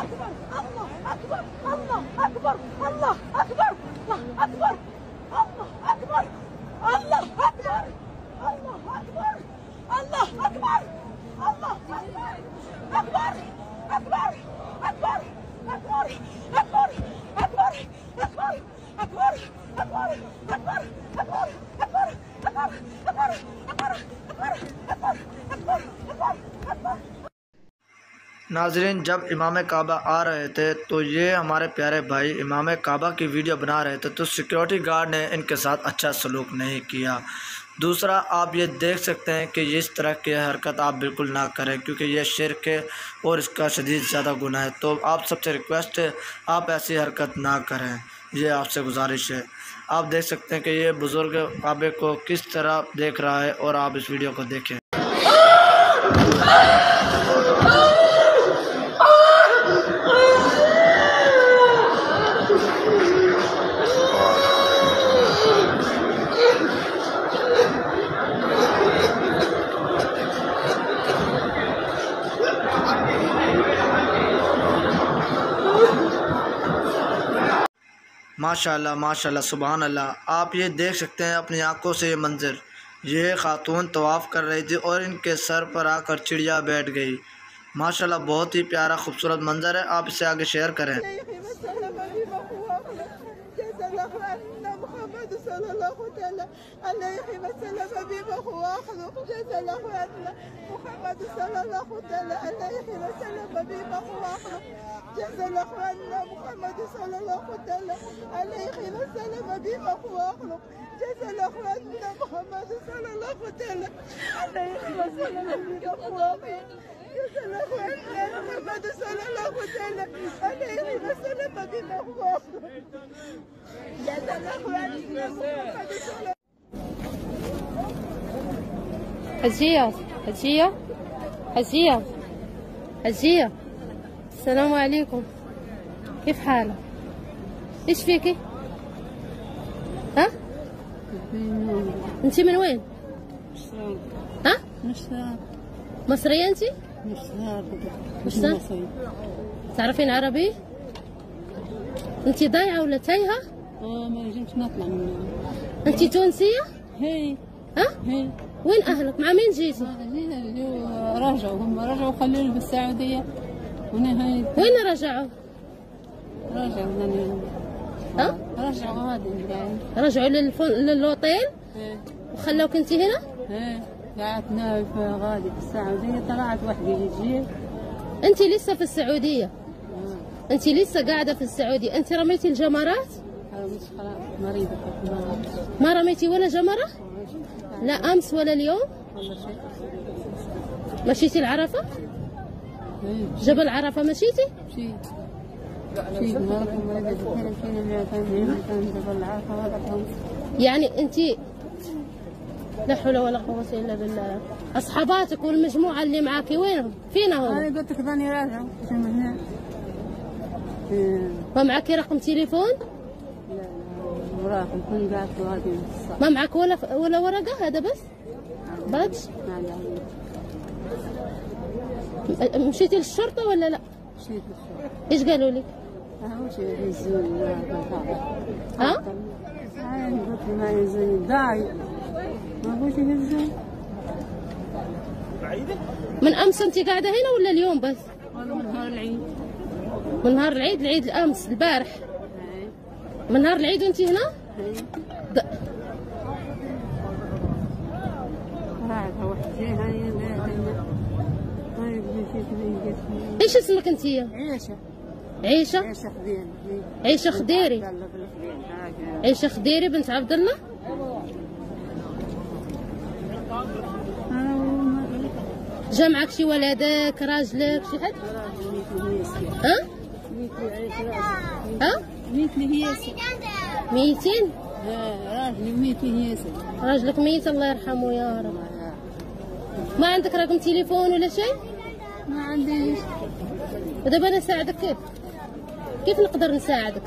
أكبر الله أكبر الله أكبر الله أكبر الله أكبر الله أكبر الله أكبر الله أكبر الله أكبر الله أكبر أكبر أكبر أكبر أكبر أكبر أكبر أكبر أكبر أكبر أكبر أكبر أكبر أكبر أكبر أكبر أكبر أكبر أكبر। नाज़रीन, जब इमाम काबा आ रहे थे तो ये हमारे प्यारे भाई इमाम काबा की वीडियो बना रहे थे तो सिक्योरिटी गार्ड ने इनके साथ अच्छा सलूक नहीं किया। दूसरा, आप ये देख सकते हैं कि इस तरह की हरकत आप बिल्कुल ना करें क्योंकि ये शिर्क है और इसका शदीद ज़्यादा गुनाह है। तो आप सबसे रिक्वेस्ट है, आप ऐसी हरकत ना करें, ये आपसे गुजारिश है। आप देख सकते हैं कि ये बुज़ुर्ग काबे को किस तरह देख रहा है और आप इस वीडियो को देखें। माशाल्लाह माशाल्लाह सुभान अल्लाह। आप ये देख सकते हैं अपनी आंखों से ये मंज़र। ये ख़ातून तवाफ़ कर रही थी और इनके सर पर आकर चिड़िया बैठ गई। माशाल्लाह बहुत ही प्यारा खूबसूरत मंज़र है। आप इसे आगे शेयर करें। حجية حجية حجية حجية، السلام عليكم، كيف حالك؟ ايش فيكي؟ ها؟ انتي من وين؟ ها؟ مصرية انتي؟ مش تعرفين عربي؟ انتي ضايعة ولا تايهة؟ ما جيتش نطلع من. انتي تونسية؟ هي. ها؟ هي. وين اهلك؟ مع مين جيتي؟ رجعوا، هم رجعوا خلوني بالسعودية. وين رجعوا؟ رجعوا ها؟ رجعوا غادي يعني. رجعوا للوطين؟ وخلوك انتي هنا؟ ايه قعدت نايف غادي في السعودية، طلعت وحدي للجيل. انتي لسه في السعودية؟ انتي لسه قاعدة في السعودية، انتي رميتي الجمرات؟ مش خلاص مريضة. ما رميتي ولا جمرة؟ لا امس ولا اليوم؟ والله شيء. مشيتي العرفة؟ جبل عرفة مشيتي؟ شيء مرة جبل عرفة. يعني انتي لا حول ولا قوة الا بالله. اصحاباتك والمجموعة اللي معاكي وينهم؟ فينا هم؟ انا قلت لك ظني راجعوا من هنا. ما معك رقم تليفون؟ لا وراكم كل قاعد غادي. ما معك ولا ورقة؟ هذا بس؟ بادج؟ مشيتي للشرطة ولا لا؟ مشيت للشرطة. ايش قالوا لك؟ وش يهزوني. ها؟ قلت ما يهزوني ضايع. ما بغيت يهزوني. من امس انت قاعدة هنا ولا اليوم بس؟ والله من نهار العيد. من نهار العيد؟ العيد الامس البارح؟ من نهار العيد وانت هنا؟ ايش اسمك انت؟ عيشة. عيشة؟ عيشة خديري. عيشة خديري. عيشة خديري بنت عبد الله؟ جا معك شي ولدك راجلك شي حد؟ ها؟ ها؟ مثلي هياسة. ميتين؟ راجلي مثلي هياسة. راجلك ميت الله يرحمه يا رب. ما عندك رقم تليفون ولا شيء؟ ما عنديش. ودابا انا نساعدك كيف؟ كيف نقدر نساعدك؟